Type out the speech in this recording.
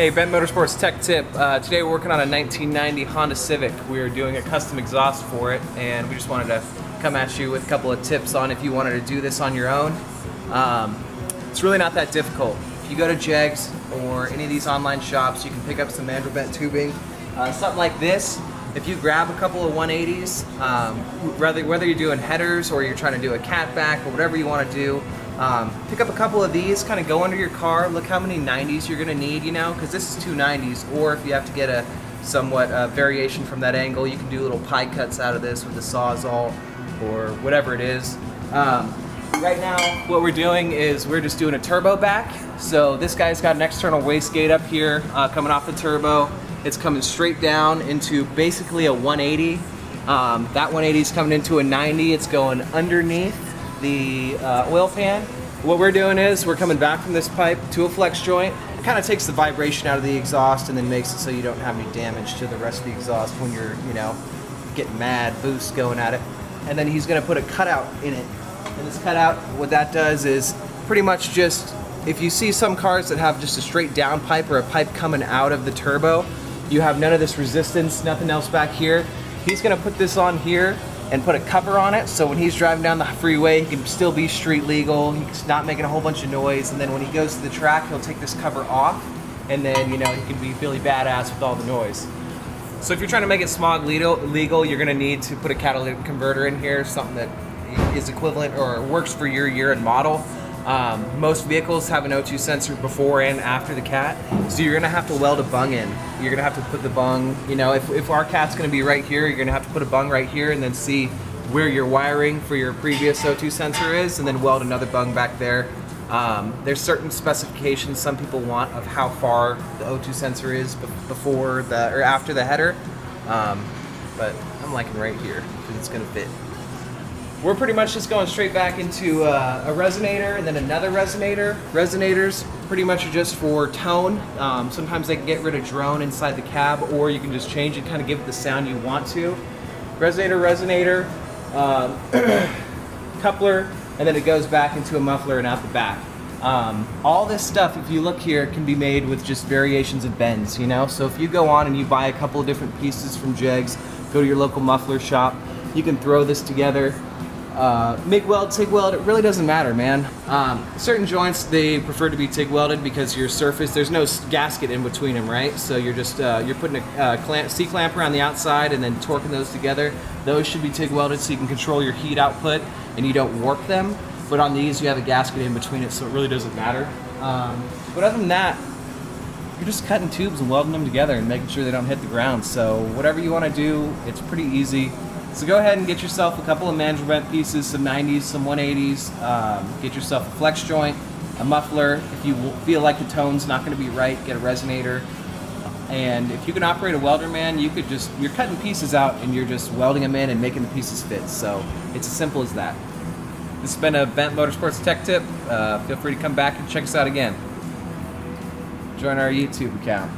Hey, Bent Motorsports Tech Tip. Today we're working on a 1990 Honda Civic. We're doing a custom exhaust for it, and we just wanted to come at you with a couple of tips on if you wanted to do this on your own. It's really not that difficult. If you go to Jegs or any of these online shops, you can pick up some mandrel bent tubing. Something like this, if you grab a couple of 180s, whether you're doing headers or you're trying to do a catback or whatever you want to do, pick up a couple of these, kind of go under your car, look how many 90s you're going to need, you know, because this is two 90s, or if you have to get a somewhat variation from that angle, you can do little pie cuts out of this with the Sawzall or whatever it is. Right now, what we're doing is we're just doing a turbo back. So this guy's got an external wastegate up here coming off the turbo. It's coming straight down into basically a 180. That 180 is coming into a 90. It's going underneath the oil pan. What we're doing is we're coming back from this pipe to a flex joint. It kind of takes the vibration out of the exhaust and then makes it so you don't have any damage to the rest of the exhaust when you're, you know, getting mad boost going at it. And then he's going to put a cutout in it. And this cutout, what that does is pretty much just, if you see some cars that have just a straight down pipe or a pipe coming out of the turbo, you have none of this resistance, nothing else back here. He's going to put this on here and put a cover on it, so when he's driving down the freeway, he can still be street legal, he's not making a whole bunch of noise, and then when he goes to the track, he'll take this cover off, and then, you know, he can be really badass with all the noise. So if you're trying to make it smog legal, you're gonna need to put a catalytic converter in here, something that is equivalent or works for your year and model. Most vehicles have an O2 sensor before and after the cat, so you're gonna have to weld a bung in. You're gonna have to put the bung, you know, if our cat's gonna be right here, you're gonna have to put a bung right here and then see where your wiring for your previous O2 sensor is, and then weld another bung back there. There's certain specifications some people want of how far the O2 sensor is before the or after the header, but I'm liking right here because it's gonna fit. We're pretty much just going straight back into a resonator and then another resonator. Resonators pretty much are just for tone. Sometimes they can get rid of drone inside the cab, or you can just change it, kind of give it the sound you want to. Resonator, coupler, and then it goes back into a muffler and out the back. All this stuff, if you look here, can be made with just variations of bends, you know? So if you go on and you buy a couple of different pieces from Jegs, go to your local muffler shop, you can throw this together. MIG weld, TIG weld, it really doesn't matter, man. Certain joints, they prefer to be TIG welded because your surface, there's no gasket in between them, right? So you're just, you're putting a C-clamp around the outside and then torquing those together. Those should be TIG welded so you can control your heat output and you don't warp them. But on these, you have a gasket in between it, so it really doesn't matter. But other than that, you're just cutting tubes and welding them together and making sure they don't hit the ground. So whatever you want to do, it's pretty easy. So go ahead and get yourself a couple of mandrel bent pieces, some 90s, some 180s, get yourself a flex joint, a muffler. If you feel like the tone's not going to be right, get a resonator. And if you can operate a welder, man, you could just, you're cutting pieces out and you're just welding them in and making the pieces fit. So it's as simple as that. This has been a Bent Motorsports Tech Tip. Feel free to come back and check us out again. Join our YouTube account.